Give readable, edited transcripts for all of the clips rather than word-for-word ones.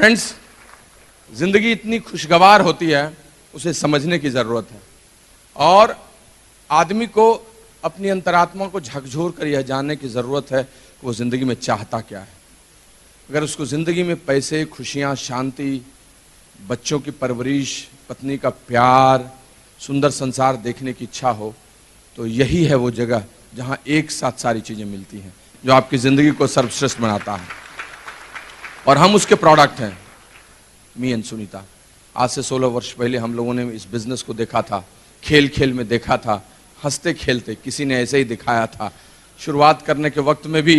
Friends, जिंदगी इतनी खुशगवार होती है, उसे समझने की जरूरत है और आदमी को अपनी अंतरात्मा को झकझोर कर यह जानने की जरूरत है कि वो जिंदगी में चाहता क्या है। अगर उसको जिंदगी में पैसे, खुशियां, शांति, बच्चों की परवरिश, पत्नी का प्यार, सुंदर संसार देखने की इच्छा हो, तो यही है वो जगह जहां एक साथ सारी चीजें मिलती हैं जो आपकी जिंदगी को सर्वश्रेष्ठ बनाता है। और हम उसके प्रोडक्ट हैं, मी एंड सुनीता। आज से 16 वर्ष पहले हम लोगों ने इस बिजनेस को देखा था, खेल खेल में देखा था, हंसते खेलते किसी ने ऐसे ही दिखाया था। शुरुआत करने के वक्त में भी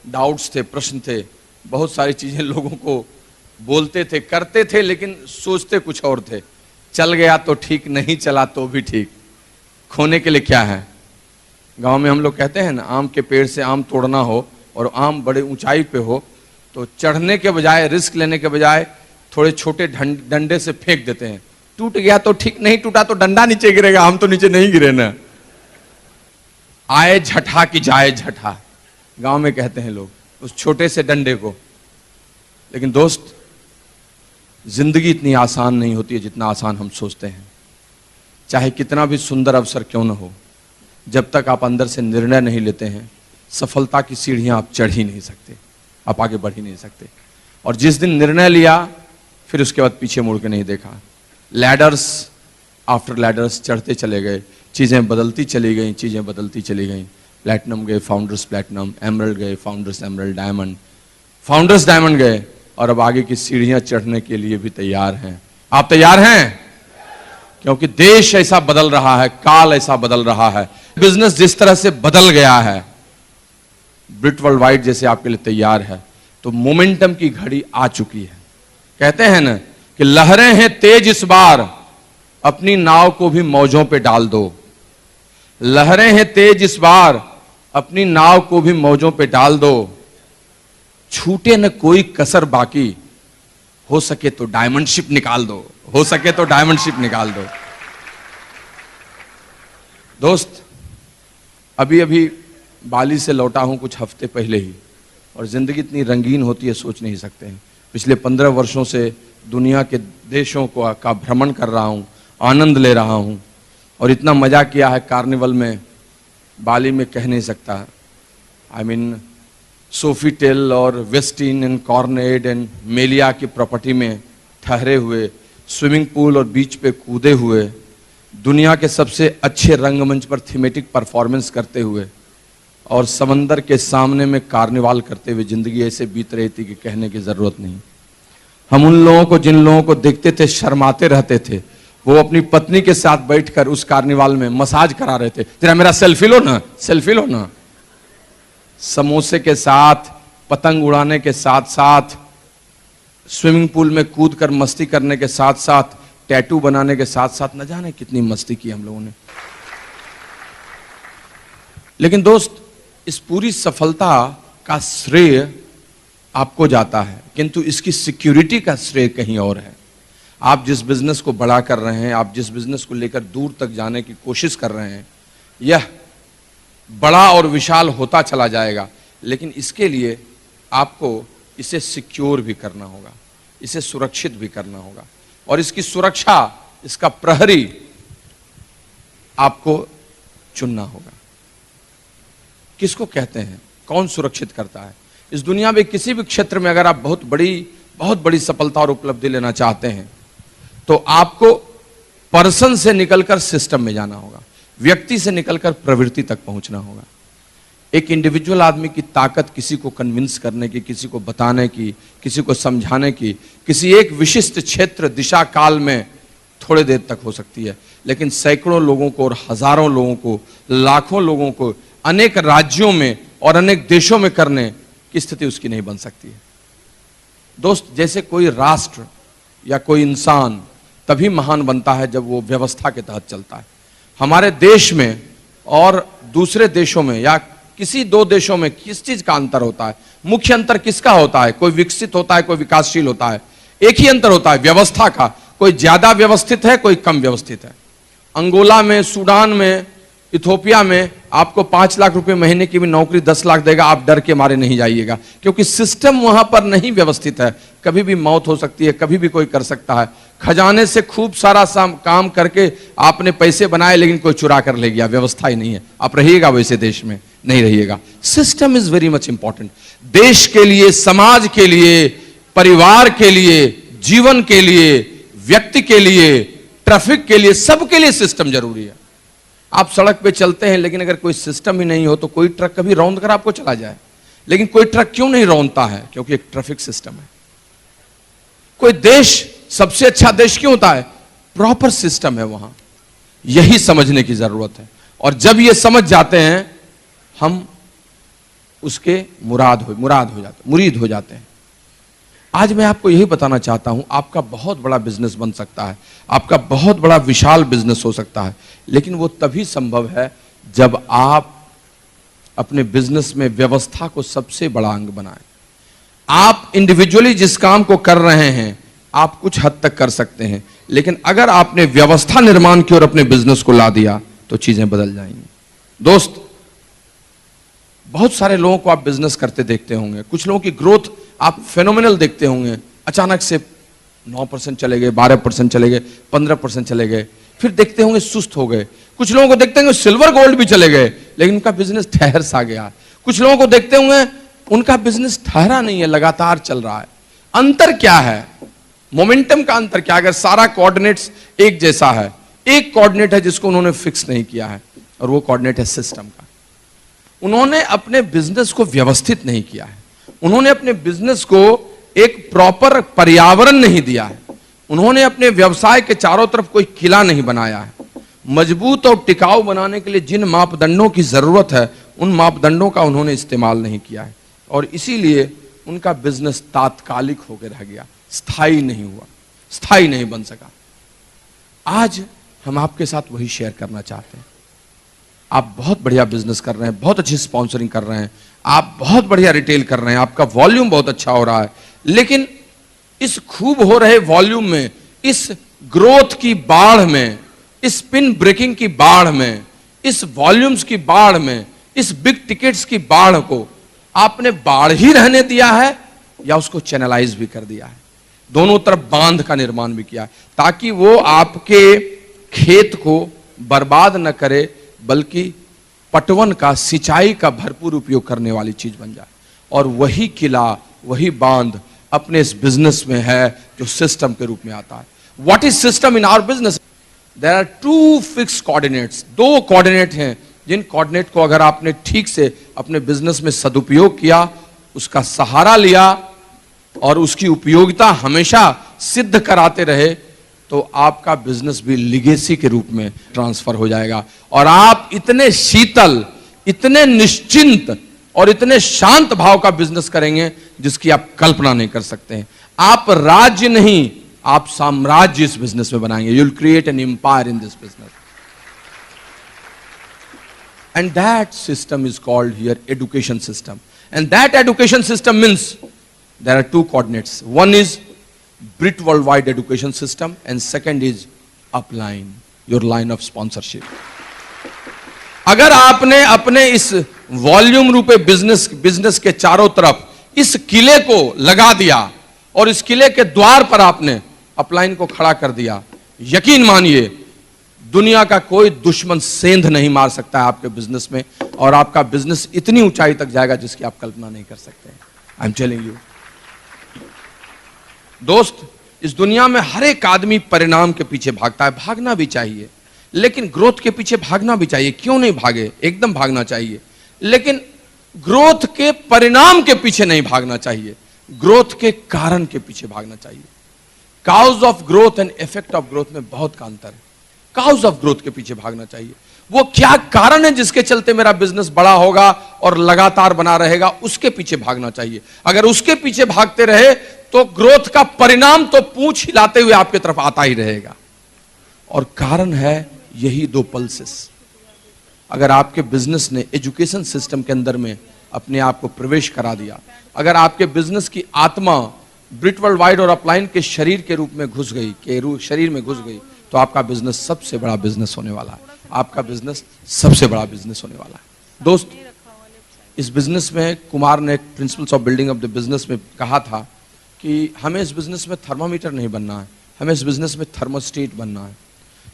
डाउट्स थे, प्रश्न थे, बहुत सारी चीजें लोगों को बोलते थे, करते थे, लेकिन सोचते कुछ और थे। चल गया तो ठीक, नहीं चला तो भी ठीक, खोने के लिए क्या है। गांव में हम लोग कहते हैं ना, आम के पेड़ से आम तोड़ना हो और आम बड़े ऊंचाई पे हो तो चढ़ने के बजाय, रिस्क लेने के बजाय थोड़े छोटे डंडे से फेंक देते हैं। टूट गया तो ठीक, नहीं टूटा तो डंडा नीचे गिरेगा, हम तो नीचे नहीं गिरे ना। आए झठा की जाए झठा, गांव में कहते हैं लोग उस छोटे से डंडे को। लेकिन दोस्त, जिंदगी इतनी आसान नहीं होती है जितना आसान हम सोचते हैं। चाहे कितना भी सुंदर अवसर क्यों न हो, जब तक आप अंदर से निर्णय नहीं लेते हैं, सफलता की सीढ़ियां आप चढ़ ही नहीं सकते, आप आगे बढ़ ही नहीं सकते। और जिस दिन निर्णय लिया, फिर उसके बाद पीछे मुड़ के नहीं देखा। लैडर्स आफ्टर लैडर्स चढ़ते चले गए, चीजें बदलती चली गई, चीजें बदलती चली गई। प्लैटिनम गए, फाउंडर्स प्लैटिनम, एमरल्ड गए, founders emerald, diamond, founders diamond गए, और अब आगे की सीढ़ियां चढ़ने के लिए भी तैयार हैं। आप तैयार हैं? क्योंकि देश ऐसा बदल रहा है, काल ऐसा बदल रहा है, बिजनेस जिस तरह से बदल गया है, ब्रिट वर्ल्ड वाइड जैसे आपके लिए तैयार है, तो मोमेंटम की घड़ी आ चुकी है। कहते हैं ना कि लहरें हैं तेज इस बार, अपनी नाव को भी मौजों पे डाल दो। लहरें हैं तेज इस बार, अपनी नाव को भी मौजों पे डाल दो। छूटे न कोई कसर बाकी, हो सके तो डायमंड शिप निकाल दो, हो सके तो डायमंड शिप निकाल दो। दोस्त, अभी अभी बाली से लौटा हूं कुछ हफ्ते पहले ही, और जिंदगी इतनी रंगीन होती है सोच नहीं सकते हैं। पिछले 15 वर्षों से दुनिया के देशों का भ्रमण कर रहा हूं, आनंद ले रहा हूं, और इतना मजा किया है कार्निवल में, बाली में कह नहीं सकता। आई मीन सोफीटेल और वेस्टिन एंड कॉर्नेड एंड मेलिया की प्रॉपर्टी में ठहरे हुए, स्विमिंग पूल और बीच पे कूदे हुए, दुनिया के सबसे अच्छे रंगमंच पर थीमेटिक परफॉर्मेंस करते हुए, और समंदर के सामने में कार्निवाल करते हुए जिंदगी ऐसे बीत रही थी कि कहने की जरूरत नहीं। हम उन लोगों को, जिन लोगों को देखते थे शर्माते रहते थे, वो अपनी पत्नी के साथ बैठकर उस कार्निवाल में मसाज करा रहे थे। तेरा मेरा सेल्फी लो ना, सेल्फी लो ना। समोसे के साथ, पतंग उड़ाने के साथ साथ, स्विमिंग पूल में कूद कर मस्ती करने के साथ साथ, टैटू बनाने के साथ साथ, न जाने कितनी मस्ती की हम लोगों ने। लेकिन दोस्त, इस पूरी सफलता का श्रेय आपको जाता है, किंतु इसकी सिक्योरिटी का श्रेय कहीं और है। आप जिस बिजनेस को बड़ा कर रहे हैं, आप जिस बिजनेस को लेकर दूर तक जाने की कोशिश कर रहे हैं, यह बड़ा और विशाल होता चला जाएगा, लेकिन इसके लिए आपको इसे सिक्योर भी करना होगा, इसे सुरक्षित भी करना होगा, और इसकी सुरक्षा, इसका प्रहरी आपको चुनना होगा। किसको कहते हैं, कौन सुरक्षित करता है? इस दुनिया में किसी भी क्षेत्र में अगर आप बहुत बड़ी सफलता और उपलब्धि लेना चाहते हैं, तो आपको पर्सन से निकलकर सिस्टम में जाना होगा, व्यक्ति से निकलकर प्रवृत्ति तक पहुंचना होगा। एक इंडिविजुअल आदमी की ताकत किसी को कन्विंस करने की, किसी को बताने की, किसी को समझाने की, किसी एक विशिष्ट क्षेत्र, दिशा, काल में थोड़े देर तक हो सकती है, लेकिन सैकड़ों लोगों को और हजारों लोगों को, लाखों लोगों को अनेक राज्यों में और अनेक देशों में करने की स्थिति उसकी नहीं बन सकती है। दोस्त, जैसे कोई राष्ट्र या कोई इंसान तभी महान बनता है जब वो व्यवस्था के तहत चलता है। हमारे देश में और दूसरे देशों में या किसी दो देशों में किस चीज का अंतर होता है? मुख्य अंतर किसका होता है? कोई विकसित होता है, कोई विकासशील होता है। एक ही अंतर होता है, व्यवस्था का। कोई ज्यादा व्यवस्थित है, कोई कम व्यवस्थित है। अंगोला में, सूडान में, इथोपिया में आपको 5 लाख रुपए महीने की भी नौकरी 10 लाख देगा, आप डर के मारे नहीं जाइएगा, क्योंकि सिस्टम वहां पर नहीं व्यवस्थित है। कभी भी मौत हो सकती है, कभी भी कोई कर सकता है। खजाने से खूब सारा काम करके आपने पैसे बनाए, लेकिन कोई चुरा कर ले गया, व्यवस्था ही नहीं है। आप रहिएगा वैसे देश में? नहीं रहिएगा। System is very much important. देश के लिए, समाज के लिए, परिवार के लिए, जीवन के लिए, व्यक्ति के लिए, ट्रैफिक के लिए, सबके लिए सिस्टम जरूरी है। आप सड़क पे चलते हैं, लेकिन अगर कोई सिस्टम ही नहीं हो तो कोई ट्रक कभी रौंद कर आपको चला जाए। लेकिन कोई ट्रक क्यों नहीं रौंदता है? क्योंकि एक ट्रैफिक सिस्टम है। कोई देश सबसे अच्छा देश क्यों होता है? प्रॉपर सिस्टम है वहां। यही समझने की जरूरत है, और जब ये समझ जाते हैं हम उसके मुरीद हो जाते हैं। आज मैं आपको यही बताना चाहता हूं, आपका बहुत बड़ा बिजनेस बन सकता है, आपका बहुत बड़ा विशाल बिजनेस हो सकता है, लेकिन वो तभी संभव है जब आप अपने बिजनेस में व्यवस्था को सबसे बड़ा अंग बनाएं। आप इंडिविजुअली जिस काम को कर रहे हैं आप कुछ हद तक कर सकते हैं, लेकिन अगर आपने व्यवस्था निर्माण की ओर अपने बिजनेस को ला दिया तो चीजें बदल जाएंगी। दोस्त, बहुत सारे लोगों को आप बिजनेस करते देखते होंगे। कुछ लोगों की ग्रोथ आप फेनोमेनल देखते होंगे। अचानक से 9% चले गए, 12% चले गए, 15% चले गए, फिर देखते होंगे सुस्त हो गए। कुछ लोगों को देखते होंगे सिल्वर गोल्ड भी चले गए, लेकिन उनका बिजनेस ठहर सा गया। कुछ लोगों को देखते होंगे उनका बिजनेस ठहरा नहीं है, लगातार चल रहा है। अंतर क्या है? मोमेंटम का अंतर क्या? अगर सारा कोऑर्डिनेट्स एक जैसा है, एक कोऑर्डिनेट है जिसको उन्होंने फिक्स नहीं किया है, और वो कोऑर्डिनेट है सिस्टम का। उन्होंने अपने बिजनेस को व्यवस्थित नहीं किया है, उन्होंने अपने बिजनेस को एक प्रॉपर पर्यावरण नहीं दिया है, उन्होंने अपने व्यवसाय के चारों तरफ कोई किला नहीं बनाया है। मजबूत और टिकाऊ बनाने के लिए जिन मापदंडों की जरूरत है उन मापदंडों का उन्होंने इस्तेमाल नहीं किया है, और इसीलिए उनका बिजनेस तात्कालिक होकर रह गया, स्थायी नहीं हुआ, स्थायी नहीं बन सका। आज हम आपके साथ वही शेयर करना चाहते हैं। आप बहुत बढ़िया बिजनेस कर रहे हैं, बहुत अच्छी स्पॉन्सरिंग कर रहे हैं, आप बहुत बढ़िया रिटेल कर रहे हैं, आपका वॉल्यूम बहुत अच्छा हो रहा है, लेकिन इस खूब हो रहे वॉल्यूम में, इस ग्रोथ की बाढ़ में, इस पिन ब्रेकिंग की बाढ़ में, इस वॉल्यूम्स की बाढ़ में, इस बिग टिकट्स की बाढ़ को आपने बाढ़ ही रहने दिया है या उसको चैनलाइज भी कर दिया है? दोनों तरफ बांध का निर्माण भी किया है, ताकि वो आपके खेत को बर्बाद न करे, बल्कि पटवन का, सिंचाई का भरपूर उपयोग करने वाली चीज बन जाए। और वही किला, वही बांध अपने इस बिजनेस में है जो सिस्टम के रूप में आता है। What is system in our business? There are 2 fix coordinates. 2 coordinate हैं जिन कोऑर्डिनेट को अगर आपने ठीक से अपने बिजनेस में सदुपयोग किया, उसका सहारा लिया और उसकी उपयोगिता हमेशा सिद्ध कराते रहे, तो आपका बिजनेस भी लिगेसी के रूप में ट्रांसफर हो जाएगा, और आप इतने शीतल, इतने निश्चिंत और इतने शांत भाव का बिजनेस करेंगे जिसकी आप कल्पना नहीं कर सकते हैं। आप राज्य नहीं, आप साम्राज्य इस बिजनेस में बनाएंगे। You will create an empire in this business, and that system is called here education system. And that education system means there are 2 coordinates. One is BRIT worldwide education system, and second is upline, your line of sponsorship. अगर आपने अपने इस volume रूपे business के चारों तरफ इस किले को लगा दिया और इस किले के द्वार पर आपने अपलाइन को खड़ा कर दिया, यकीन मानिए दुनिया का कोई दुश्मन सेंध नहीं मार सकता है आपके बिजनेस में, और आपका बिजनेस इतनी ऊंचाई तक जाएगा जिसकी आप कल्पना नहीं कर सकते हैं। आई एम टेलिंग यू दोस्त, इस दुनिया में हर एक आदमी परिणाम के पीछे भागता है, भागना भी चाहिए, लेकिन ग्रोथ के पीछे भागना भी चाहिए। क्यों नहीं भागे? एकदम भागना चाहिए, लेकिन ग्रोथ के परिणाम के पीछे नहीं भागना चाहिए, ग्रोथ के कारण के पीछे भागना चाहिए। Cause of growth and effect of growth में बहुत का अंतर है। काउज ऑफ ग्रोथ के पीछे भागना चाहिए, वो क्या कारण है जिसके चलते मेरा बिजनेस बड़ा होगा और लगातार बना रहेगा, उसके पीछे भागना चाहिए। अगर उसके पीछे भागते रहे तो ग्रोथ का परिणाम तो पूंछ हिलाते हुए आपके तरफ आता ही रहेगा। और कारण है यही 2 पल्सेस। अगर आपके बिजनेस ने एजुकेशन सिस्टम के अंदर में अपने आप को प्रवेश करा दिया, अगर आपके बिजनेस की आत्मा ब्रिट वर्ल्ड वाइड और अपलाइन के शरीर के रूप में घुस गई, के शरीर में घुस गई, तो आपका बिजनेस सबसे बड़ा बिजनेस होने वाला है। आपका बिजनेस सबसे बड़ा बिजनेस होने वाला है। दोस्त, इस बिजनेस में कुमार ने principles of building of the business में कहा था कि हमें इस बिजनेस में थर्मामीटर नहीं बनना है, हमें इस बिजनेस में थर्मोस्टेट बनना है।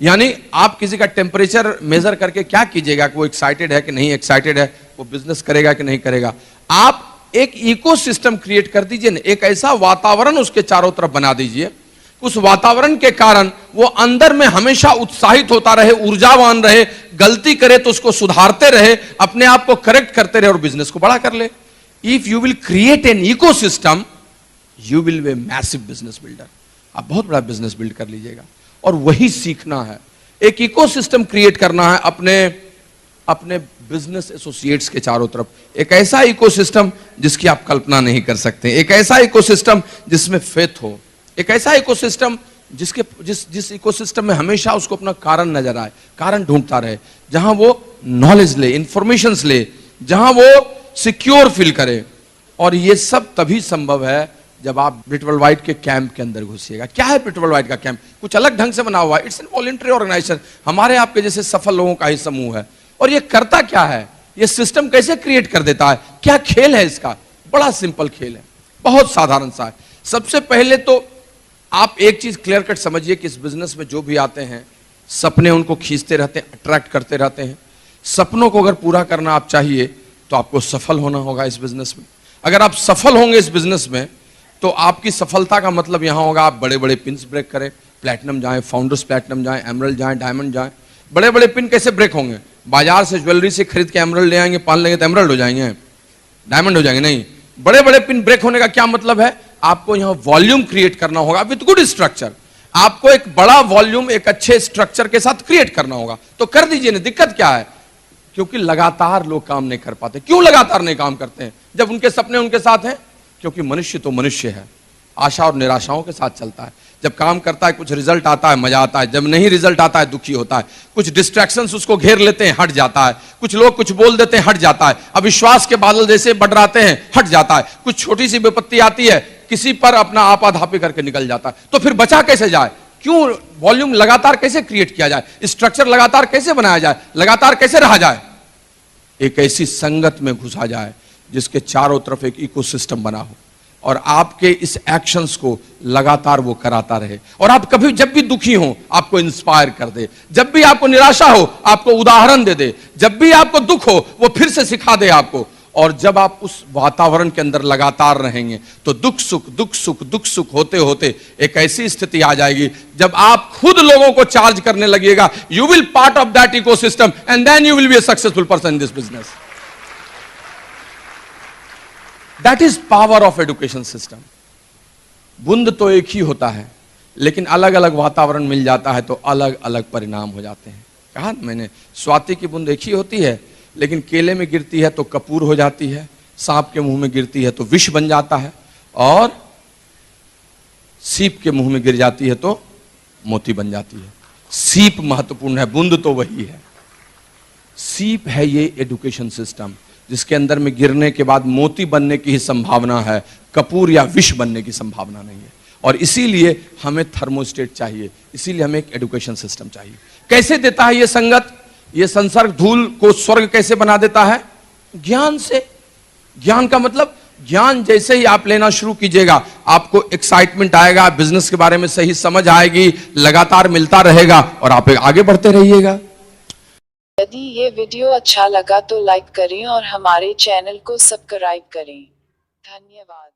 यानी आप किसी का टेम्परेचर मेजर करके क्या कीजिएगा कि वो एक्साइटेड है कि नहीं एक्साइटेड है, वो बिजनेस करेगा कि नहीं करेगा। आप एक इकोसिस्टम क्रिएट कर दीजिए ना, एक ऐसा वातावरण उसके चारों तरफ बना दीजिए, उस वातावरण के कारण वो अंदर में हमेशा उत्साहित होता रहे, ऊर्जावान रहे, गलती करे तो उसको सुधारते रहे, अपने आप को करेक्ट करते रहे और बिजनेस को बड़ा कर ले। If you will create an ecosystem, you will B massive business builder. आप बहुत बड़ा बिजनेस बिल्ड कर लीजिएगा। और वही सीखना है, एक इकोसिस्टम क्रिएट करना है अपने बिजनेस एसोसिएट्स के चारों तरफ, एक ऐसा इकोसिस्टम जिसकी आप कल्पना नहीं कर सकते, एक ऐसा इकोसिस्टम जिसमें फेथ हो, एक ऐसा इकोसिस्टम जिस इकोसिस्टम में हमेशा उसको अपना कारण नजर आए, कारण ढूंढता रहे, जहां वो नॉलेज ले, इंफॉर्मेशन ले, जहां वो सिक्योर फील करे। और ये सब तभी संभव है जब आप ब्रिट वर्ल्ड वाइड के कैंप के अंदर घुसिएगा। क्या है ब्रिट वर्ल्ड वाइड का कैंप? कुछ अलग ढंग से बना हुआ है। इट्स एन वॉलंटरी ऑर्गेनाइजेशन, हमारे आपके जैसे सफल लोगों का ही समूह है। और ये करता क्या है, ये सिस्टम कैसे क्रिएट कर देता है, क्या खेल है इसका? बड़ा सिंपल खेल है, बहुत साधारण सा है। सबसे पहले तो आप एक चीज क्लियर कट समझिए कि इस बिजनेस में जो भी आते हैं, सपने उनको खींचते रहते हैं, अट्रैक्ट करते रहते हैं। सपनों को अगर पूरा करना आप चाहिए तो आपको सफल होना होगा इस बिजनेस में। अगर आप सफल होंगे इस बिजनेस में तो आपकी सफलता का मतलब यहां होगा आप बड़े बड़े पिन्स ब्रेक करें, प्लैटिनम जाएं, फाउंडर्स प्लैटिनम जाएं, एमरल्ड जाएं, डायमंड जाएं। बड़े बड़े पिन कैसे ब्रेक होंगे? बाजार से ज्वेलरी से खरीद के एमरल्ड ले आएंगे, पान लेंगे तो एमरल्ड हो जाएंगे, डायमंड हो जाएंगे? नहीं। बड़े बड़े पिन ब्रेक होने का क्या मतलब है? आपको यहां वॉल्यूम क्रिएट करना होगा विद गुड स्ट्रक्चर। आपको एक बड़ा वॉल्यूम एक अच्छे स्ट्रक्चर के साथ क्रिएट करना होगा, तो कर दीजिए ना। दिक्कत क्या है? क्योंकि लगातार लोग काम नहीं कर पाते। क्यों लगातार नहीं काम करते हैं जब उनके सपने उनके साथ हैं? क्योंकि मनुष्य तो मनुष्य है, आशा और निराशाओं के साथ चलता है। जब काम करता है कुछ रिजल्ट आता है, मजा आता है, जब नहीं रिजल्ट आता है दुखी होता है। कुछ डिस्ट्रैक्शंस उसको घेर लेते हैं, हट जाता है। कुछ लोग कुछ बोल देते हैं, हट जाता है। अविश्वास के बादल जैसे बढ़ाते हैं, हट जाता है। कुछ छोटी सी विपत्ति आती है, किसी पर अपना आपाधापी करके निकल जाता है। तो फिर बचा कैसे जाए? क्यों वॉल्यूम लगातार कैसे क्रिएट किया जाए? स्ट्रक्चर लगातार कैसे बनाया जाए? लगातार कैसे रहा जाए? एक ऐसी संगत में घुसा जाए जिसके चारों तरफ एक इकोसिस्टम बना हो और आपके इस एक्शंस को लगातार वो कराता रहे। और आप कभी जब भी दुखी हो आपको इंस्पायर कर दे, जब भी आपको निराशा हो आपको उदाहरण दे दे, जब भी आपको दुख हो वो फिर से सिखा दे आपको। और जब आप उस वातावरण के अंदर लगातार रहेंगे तो दुख सुख होते होते एक ऐसी स्थिति आ जाएगी जब आप खुद लोगों को चार्ज करने लगिएगा। You will part of that ecosystem and then you will be a successful person in this business. That is power of education system. बूंद तो एक ही होता है, लेकिन अलग अलग वातावरण मिल जाता है तो अलग अलग परिणाम हो जाते हैं। कहा मैंने, स्वाति की बूंद एक ही होती है, लेकिन केले में गिरती है तो कपूर हो जाती है, सांप के मुंह में गिरती है तो विष बन जाता है, और सीप के मुंह में गिर जाती है तो मोती बन जाती है। सीप महत्वपूर्ण है, बूंद तो वही है। सीप है ये एजुकेशन सिस्टम जिसके अंदर में गिरने के बाद मोती बनने की ही संभावना है, कपूर या विष बनने की संभावना नहीं है। और इसीलिए हमें थर्मोस्टेट चाहिए, इसीलिए हमें एक एजुकेशन सिस्टम चाहिए। कैसे देता है ये संगत? ये संसर्ग धूल को स्वर्ग कैसे बना देता है? ज्ञान से। ज्ञान का मतलब, ज्ञान जैसे ही आप लेना शुरू कीजिएगा आपको एक्साइटमेंट आएगा, बिजनेस के बारे में सही समझ आएगी, लगातार मिलता रहेगा और आप आगे बढ़ते रहिएगा। यदि ये वीडियो अच्छा लगा तो लाइक करें और हमारे चैनल को सब्सक्राइब करें। धन्यवाद।